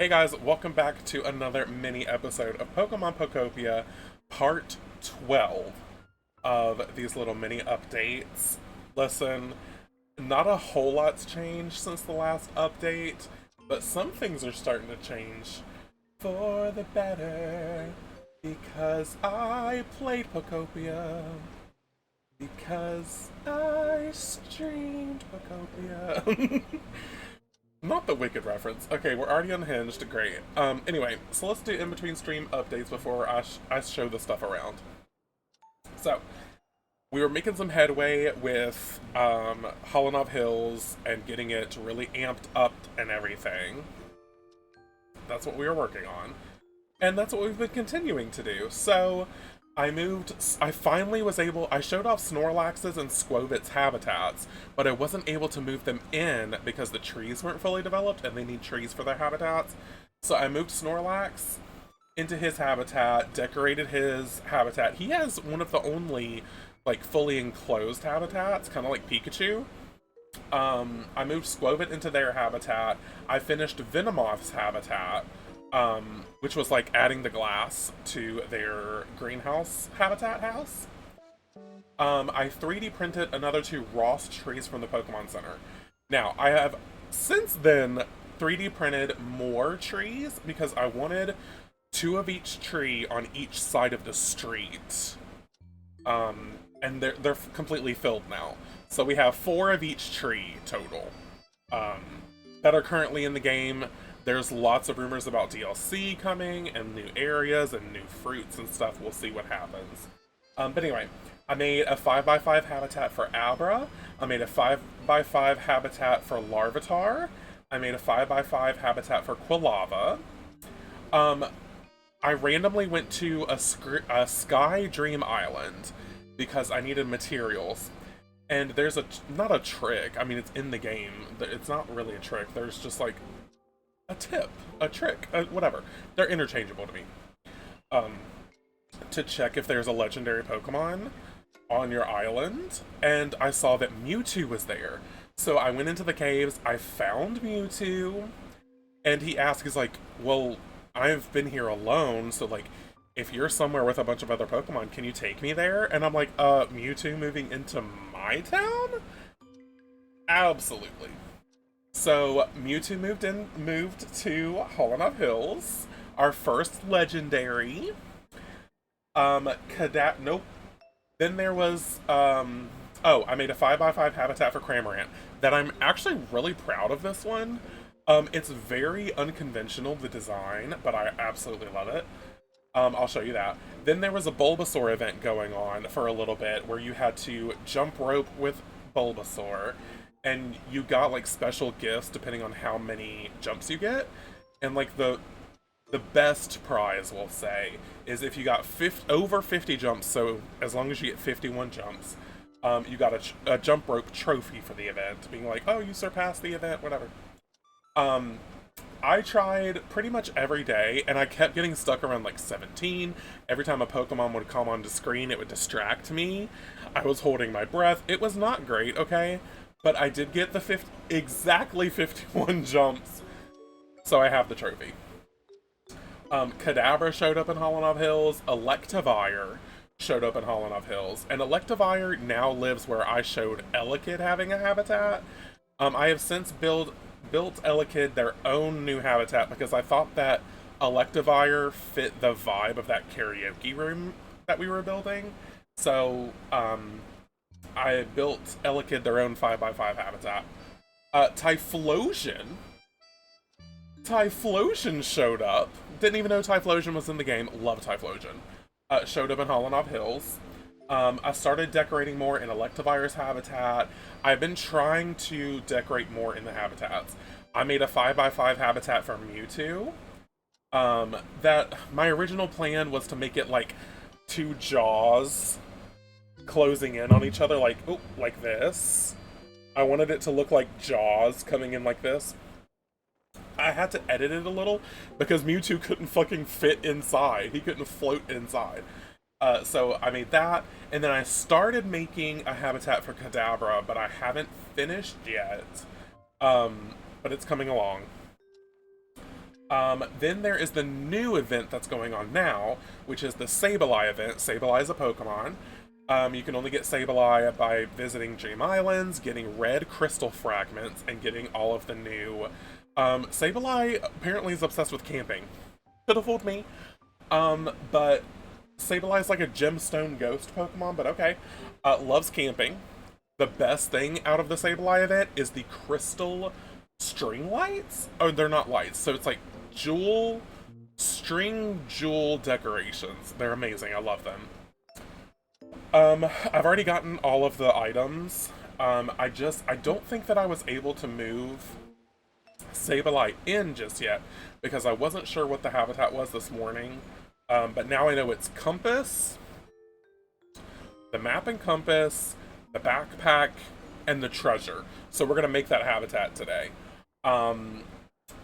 Hey guys, welcome back to another mini episode of Pokemon Pokopia, part 12 of these little mini updates. Listen, not a whole lot's changed since the last update, but some things are starting to change for the better. Because I played Pokopia. Because I streamed Pokopia. Not the Wicked reference. Okay, we're already unhinged. Great. Anyway, so let's do in-between stream updates before I show the stuff around. So, we were making some headway with Hollow Hills and getting it really amped up and everything. That's what we were working on. And that's what we've been continuing to do. So, I finally was able, I showed off Snorlax's and Squovit's habitats, but I wasn't able to move them in because the trees weren't fully developed and they need trees for their habitats. So I moved Snorlax into his habitat, decorated his habitat. He has one of the only, like, fully enclosed habitats, kind of like Pikachu. I moved Squovit into their habitat. I finished Venomoth's habitat, which was like adding the glass to their greenhouse habitat house. I 3D printed another two Ross trees from the Pokemon Center. Now, I have since then 3D printed more trees because I wanted two of each tree on each side of the street. And they're completely filled now. So we have four of each tree total that are currently in the game. There's lots of rumors about DLC coming and new areas and new fruits and stuff. We'll see what happens. But anyway, I made a 5x5 habitat for Abra. I made a 5x5 habitat for Larvitar. I made a 5x5 habitat for Quilava. I randomly went to a Sky Dream Island because I needed materials. And there's not a trick. I mean, it's in the game. It's not really a trick. There's just like a tip, a trick, whatever. They're interchangeable to me. To check if there's a legendary Pokemon on your island, and I saw that Mewtwo was there. So I went into the caves, I found Mewtwo, and he asked, he's like, well, I've been here alone, so like, if you're somewhere with a bunch of other Pokemon, can you take me there? And I'm like, Mewtwo moving into my town? Absolutely. So Mewtwo moved to Hollow Hills, our first legendary. Nope. Then there was, oh, I made a 5x5 habitat for Cramorant that I'm actually really proud of this one. It's very unconventional, the design, but I absolutely love it. I'll show you that. Then there was a Bulbasaur event going on for a little bit where you had to jump rope with Bulbasaur, and you got like special gifts depending on how many jumps you get. And like the best prize, we'll say, is if you got over 50 jumps, so as long as you get 51 jumps, you got a jump rope trophy for the event, being like, oh, you surpassed the event, whatever. I tried pretty much every day, and I kept getting stuck around like 17. Every time a Pokemon would come onto screen, it would distract me. I was holding my breath. It was not great, okay? But I did get the exactly 51 jumps, so I have the trophy. Kadabra showed up in Hollow Hills. Electivire showed up in Hollow Hills. And Electivire now lives where I showed Elekid having a habitat. I have since built Elekid their own new habitat because I thought that Electivire fit the vibe of that karaoke room that we were building. So, I built Elekid their own 5x5 habitat. Typhlosion showed up. Didn't even know Typhlosion was in the game. Love Typhlosion. Showed up in Hollow Hills. I started decorating more in Electivire's habitat. I've been trying to decorate more in the habitats. I made a 5x5 habitat for Mewtwo. That my original plan was to make it like two jaws closing in on each other, like this. I wanted it to look like jaws coming in like this. I had to edit it a little because Mewtwo couldn't fucking fit inside. He couldn't float inside. So I made that, and then I started making a habitat for Kadabra, but I haven't finished yet. But it's coming along. Then there is the new event that's going on now, which is the Sableye event. Sableye is a Pokemon. You can only get Sableye by visiting Dream Islands, getting red crystal fragments, and getting all of the new... Sableye apparently is obsessed with camping. Could have fooled me. But Sableye is like a gemstone ghost Pokemon, but okay. Loves camping. The best thing out of the Sableye event is the crystal string lights. Oh, they're not lights, so it's like string jewel decorations. They're amazing. I love them. I've already gotten all of the items. I don't think that I was able to move Sableye in just yet because I wasn't sure what the habitat was this morning. But now I know it's compass, the map and compass, the backpack, and the treasure. So we're gonna make that habitat today.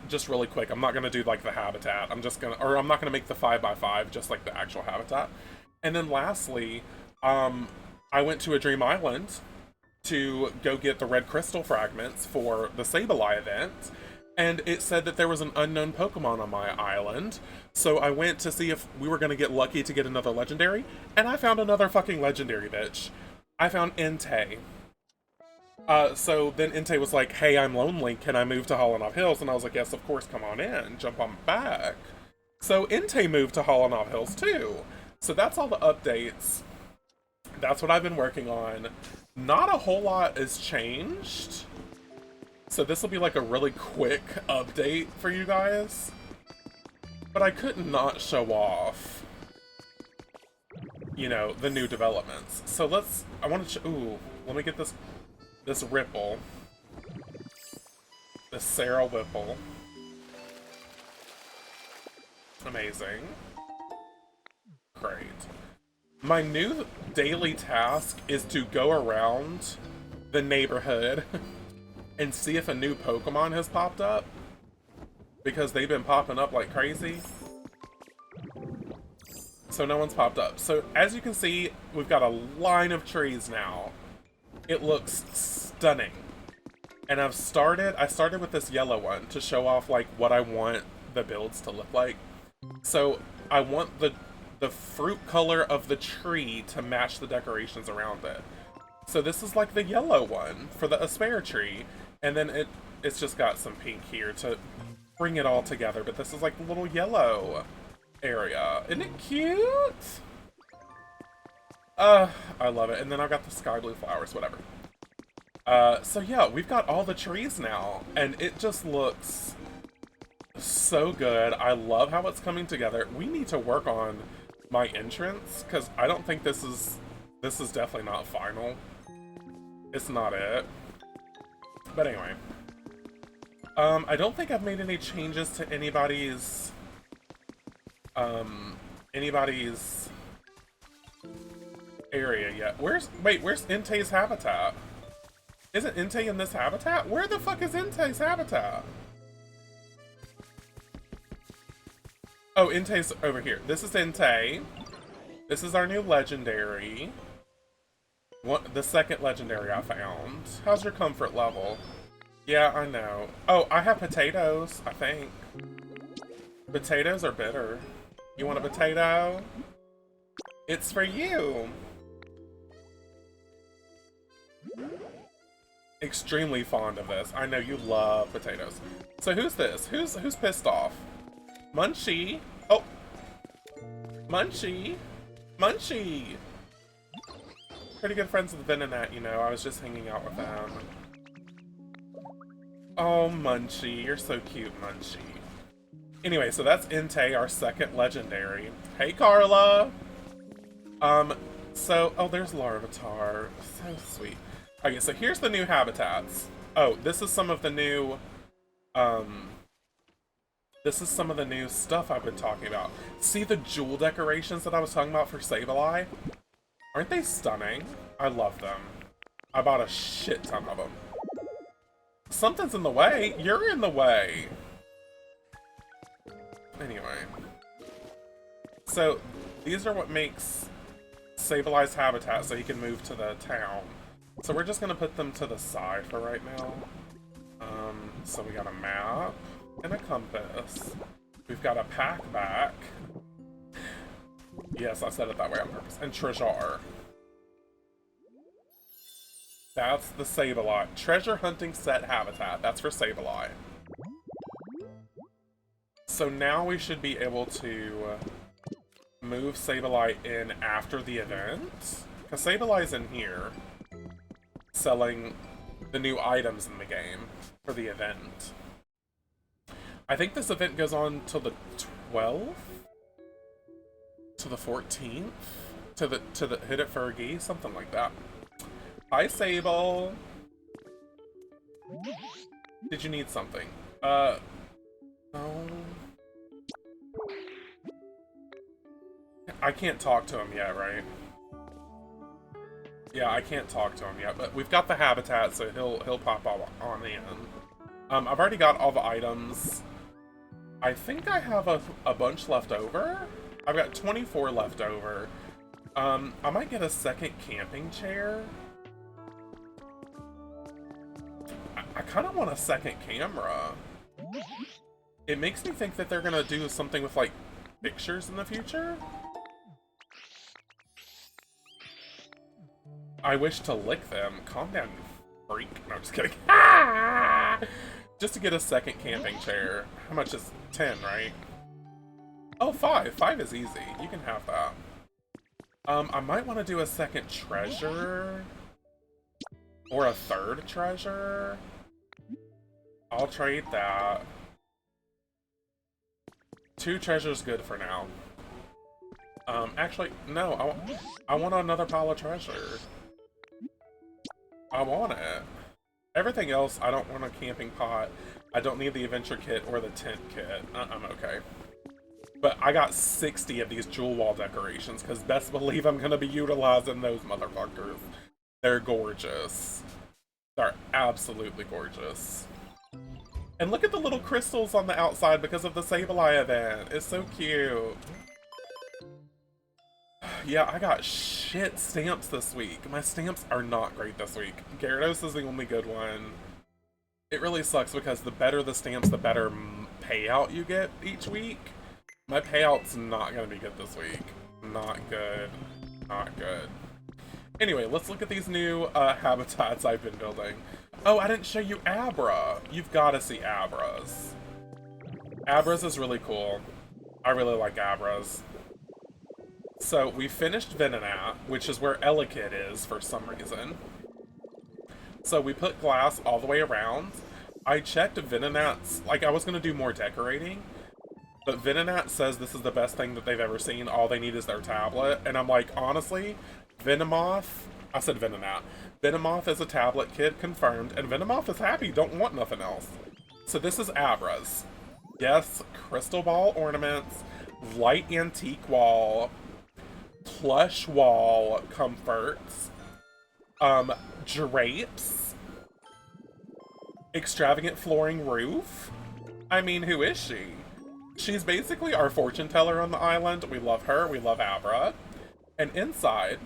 Just really quick, I'm not gonna do like the habitat. I'm not gonna make the 5x5, just like the actual habitat. And then lastly, I went to a Dream Island to go get the red crystal fragments for the Sableye event, and it said that there was an unknown Pokemon on my island. So I went to see if we were gonna get lucky to get another legendary, and I found another fucking legendary, bitch. I found Entei. So then Entei was like, hey, I'm lonely, can I move to Hollowknob Hills? And I was like, yes, of course, come on in, jump on back. So Entei moved to Hollowknob Hills too. So that's all the updates. That's what I've been working on. Not a whole lot has changed. So this will be like a really quick update for you guys. But I could not show off, you know, the new developments. So I want to, let me get this Ripple. This Sarah Whipple. Amazing. Great. My new daily task is to go around the neighborhood and see if a new Pokemon has popped up. Because they've been popping up like crazy. So no one's popped up. So as you can see, we've got a line of trees now. It looks stunning. And I started with this yellow one to show off like what I want the builds to look like. So I want the fruit color of the tree to match the decorations around it. So this is like the yellow one for the Aspare tree. And then it's just got some pink here to bring it all together, but this is like the little yellow area. Isn't it cute? I love it. And then I've got the sky blue flowers, whatever. So yeah, we've got all the trees now, and it just looks so good. I love how it's coming together. We need to work on my entrance, because I don't think this is definitely not final. It's not it. But anyway. I don't think I've made any changes to anybody's area yet. Where's Entei's habitat? Isn't Entei in this habitat? Where the fuck is Entei's habitat? Oh, Entei's over here. This is Entei. This is our new legendary. The second legendary I found. How's your comfort level? Yeah, I know. Oh, I have potatoes, I think. Potatoes are bitter. You want a potato? It's for you! Extremely fond of this. I know you love potatoes. So who's this? Who's pissed off? Munchie! Oh! Munchie! Munchie! Pretty good friends with Venonat, you know. I was just hanging out with them. Oh, Munchie. You're so cute, Munchie. Anyway, so that's Entei, our second legendary. Hey, Carla! Oh, there's Larvitar. So sweet. Okay, so here's the new habitats. Oh, this is some of the new, stuff I've been talking about. See the jewel decorations that I was talking about for Sableye? Aren't they stunning? I love them. I bought a shit ton of them. Something's in the way. You're in the way. Anyway. So, these are what makes Sableye's habitat so he can move to the town. So we're just gonna put them to the side for right now. So we got a map and a compass. got a pack back. Yes, I said it that way on purpose. And Treasure. That's the Sableye. Treasure hunting set habitat. That's for Sableye. So now we should be able to move Sableye in after the event. Because Sableye's in here, selling the new items in the game for the event. I think this event goes on till the 12th? To the 14th? To the Hit It Fergie? Something like that. Hi, Sable! Did you need something? No. I can't talk to him yet, right? Yeah, I can't talk to him yet, but we've got the habitat, so he'll pop on in. I've already got all the items. I think I have a bunch left over. I've got 24 left over. I might get a second camping chair. I kind of want a second camera. It makes me think that they're gonna do something with, like, pictures in the future. I wish to lick them. Calm down, you freak. No, I'm just kidding. Ah! Just to get a second camping chair. How much is 10, right? Oh, 5. 5 is easy. You can have that. I might want to do a second treasure. Or a third treasure. I'll trade that. 2 treasures good for now. Actually, no. I want another pile of treasure. I want it. Everything else, I don't want a camping pot. I don't need the adventure kit or the tent kit. I'm okay. But I got 60 of these jewel wall decorations, because best believe I'm going to be utilizing those motherfuckers. They're gorgeous. They're absolutely gorgeous. And look at the little crystals on the outside because of the Sableye event. It's so cute. Yeah, I got shit stamps this week. My stamps are not great this week. Gyarados is the only good one. It really sucks because the better the stamps, the better payout you get each week. My payout's not going to be good this week. Not good. Not good. Anyway, let's look at these new habitats I've been building. Oh, I didn't show you Abra. You've got to see Abra's. Abra's is really cool. I really like Abra's. So, we finished Venonat, which is where Elekid is for some reason. So, we put glass all the way around. I checked Venonat's, like, I was going to do more decorating, but Venonat says this is the best thing that they've ever seen. All they need is their tablet. And I'm like, honestly, Venomoth, I said Venonat. Venomoth is a tablet kid, confirmed, and Venomoth is happy, don't want nothing else. So this is Abra's. Yes, crystal ball ornaments, light antique wall, plush wall comforts, drapes, extravagant flooring roof. I mean, who is she? She's basically our fortune teller on the island. We love her. We love Abra. And inside...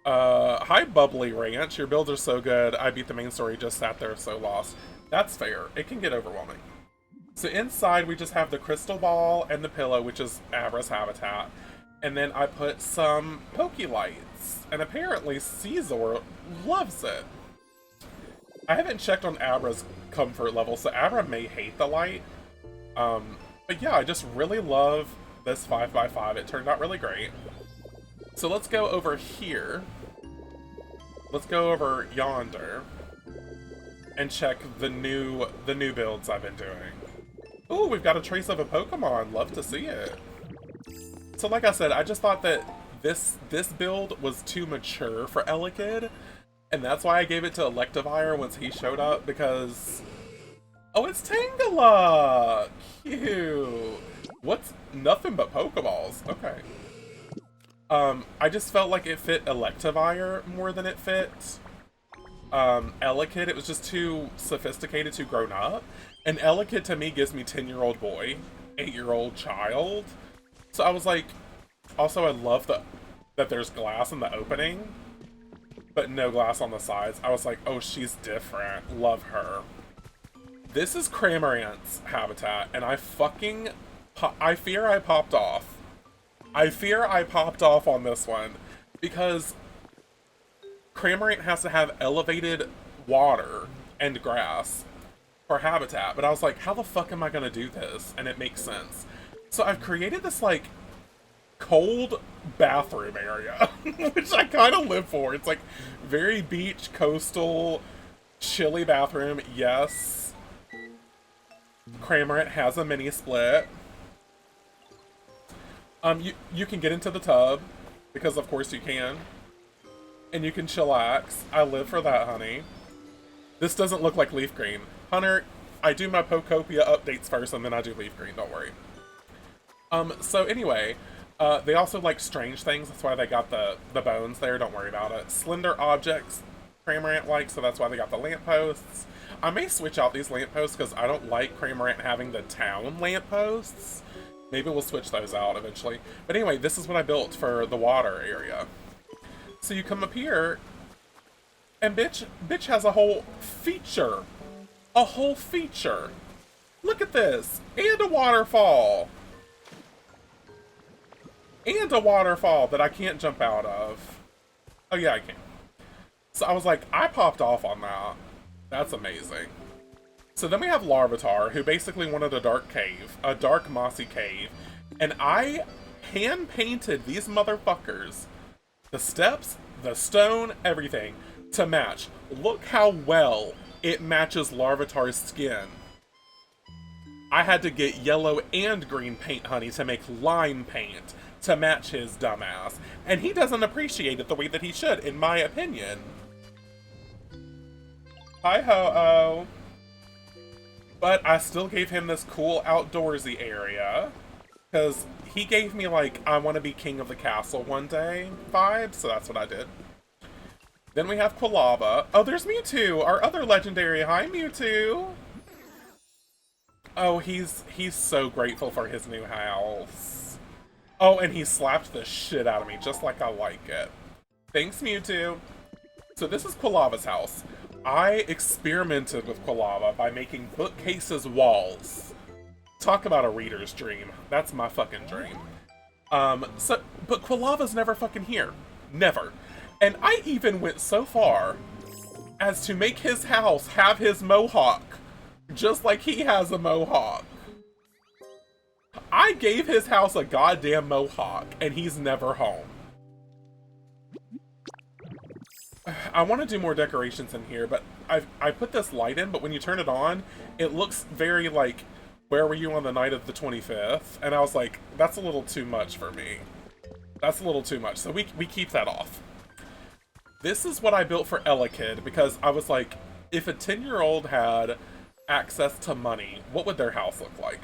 hi, Bubbly Ranch. Your builds are so good. I beat the main story, just sat there so lost. That's fair. It can get overwhelming. So inside, we just have the crystal ball and the pillow, which is Abra's habitat. And then I put some Pokelights. And apparently, Caesar loves it. I haven't checked on Abra's comfort level, so Abra may hate the light. But yeah, I just really love this 5x5. It turned out really great. So let's go over here. Let's go over yonder and check the new builds I've been doing. Ooh, we've got a trace of a Pokemon. Love to see it. So like I said, I just thought that this build was too mature for Elekid, and that's why I gave it to Electivire once he showed up, because... Oh, it's Tangela! Cute! What's... Nothing but Pokeballs. Okay. I just felt like it fit Electivire more than it fit Elekid. It was just too sophisticated, too grown up. And Elekid to me gives me 10-year-old boy, 8-year-old child. So I was like, also I love that there's glass in the opening, but no glass on the sides. I was like, oh, she's different. Love her. This is Cramorant's habitat, and I fear I popped off. I fear I popped off on this one, because Cramorant has to have elevated water and grass for habitat, but I was like, how the fuck am I gonna do this? And it makes sense. So I've created this, like, cold bathroom area, which I kind of live for. It's like very beach, coastal, chilly bathroom. Yes, Cramorant has a mini split. You can get into the tub, because of course you can. And you can chillax. I live for that, honey. This doesn't look like LeafGreen. Hunter, I do my Pokopia updates first, and then I do LeafGreen, don't worry. So anyway, they also like strange things, that's why they got the bones there, don't worry about it. Slender objects, Cramorant likes, so that's why they got the lampposts. I may switch out these lampposts, because I don't like Cramorant having the town lampposts. Maybe we'll switch those out eventually. But anyway, this is what I built for the water area. So you come up here, and bitch has a whole feature. A whole feature. Look at this. And a waterfall. And a waterfall that I can't jump out of. Oh yeah, I can. So I was like, I popped off on that. That's amazing. So then we have Larvitar, who basically wanted a dark cave, a dark mossy cave, and I hand-painted these motherfuckers, the steps, the stone, everything, to match. Look how well it matches Larvitar's skin. I had to get yellow and green paint, honey, to make lime paint to match his dumbass, and he doesn't appreciate it the way that he should, in my opinion. Hi-ho-oh. But I still gave him this cool outdoorsy area, because he gave me, like, I want to be king of the castle one day vibe, so that's what I did. Then we have Quilava. Oh, there's Mewtwo, our other legendary. Hi, Mewtwo! Oh, he's so grateful for his new house. Oh, and he slapped the shit out of me, just like I like it. Thanks, Mewtwo. So this is Quilava's house. I experimented with Quilava by making bookcases walls. Talk about a reader's dream. That's my fucking dream. But Quilava's never fucking here. Never. And I even went so far as to make his house have his mohawk. Just like he has a mohawk. I gave his house a goddamn mohawk, and he's never home. I want to do more decorations in here, but I put this light in, but when you turn it on, it looks very like, where were you on the night of the 25th? And I was like, that's a little too much for me. That's a little too much, so we keep that off. This is what I built for Elekid, because I was like, if a 10-year-old had access to money, what would their house look like?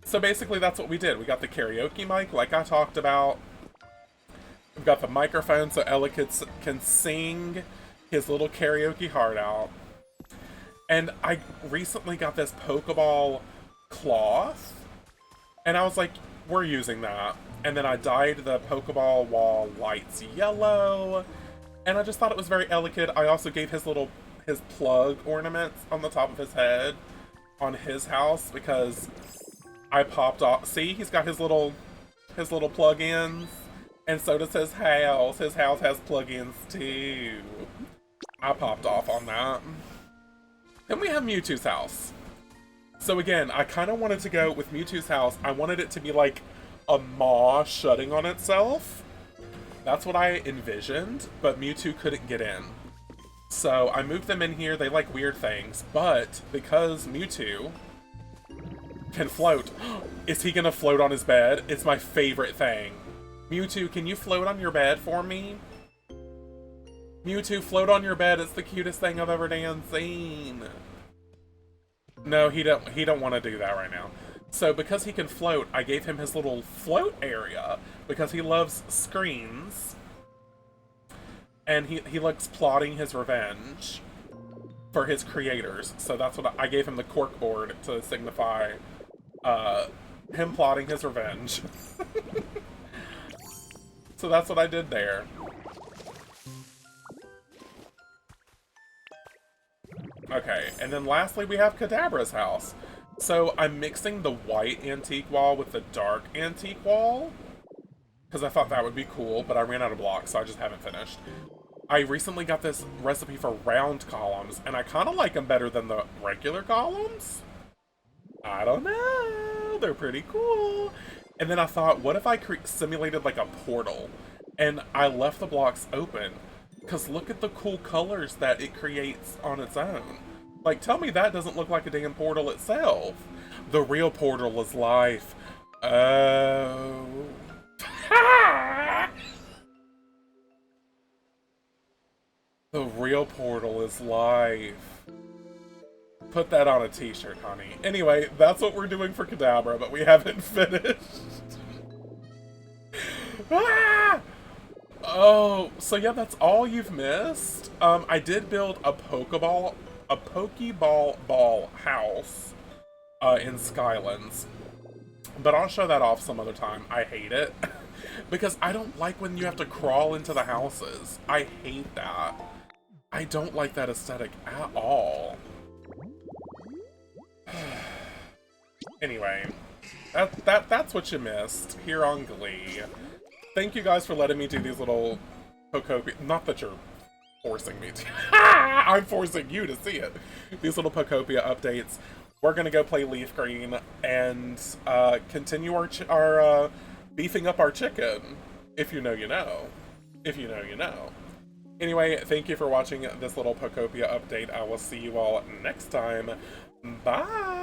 So basically that's what we did. We got the karaoke mic, like I talked about. We've got the microphone so Elekid can sing his little karaoke heart out. And I recently got this Pokeball cloth, and I was like, we're using that. And then I dyed the Pokeball wall lights yellow, and I just thought it was very Elekid. I also gave his plug ornaments on the top of his head on his house, because I popped off. See, he's got his little plug-ins. And so does his house. His house has plugins too. I popped off on that. Then we have Mewtwo's house. So again, I kind of wanted to go with Mewtwo's house. I wanted it to be like a maw shutting on itself. That's what I envisioned, but Mewtwo couldn't get in. So I moved them in here. They like weird things, but because Mewtwo can float, is he gonna float on his bed? It's my favorite thing. Mewtwo, can you float on your bed for me? Mewtwo, float on your bed. It's the cutest thing I've ever damn seen. No, he don't want to do that right now. So because he can float, I gave him his little float area because he loves screens. And he likes plotting his revenge for his creators. So that's what I gave him, the cork board, to signify him plotting his revenge. So that's what I did there. Okay, and then lastly we have Kadabra's house. So I'm mixing the white antique wall with the dark antique wall, because I thought that would be cool, but I ran out of blocks, so I just haven't finished. I recently got this recipe for round columns, and I kind of like them better than the regular columns. I don't know, they're pretty cool. And then I thought, what if I simulated like a portal, and I left the blocks open? Because look at the cool colors that it creates on its own. Like, tell me that doesn't look like a damn portal itself. The real portal is life. Oh. The real portal is life. Put that on a t-shirt, honey. Anyway, that's what we're doing for Kadabra, but we haven't finished. Ah! Oh, so yeah, that's all you've missed? I did build a Pokeball ball house in Skylands. But I'll show that off some other time. I hate it. Because I don't like when you have to crawl into the houses. I hate that. I don't like that aesthetic at all. Anyway, that's what you missed here on Glee. Thank you guys for letting me do these little Pokopia. Not that you're forcing me to. I'm forcing you to see it. These little Pokopia updates. We're gonna go play LeafGreen and continue our beefing up our chicken. If you know, you know. If you know, you know. Anyway, thank you for watching this little Pokopia update. I will see you all next time. Bye!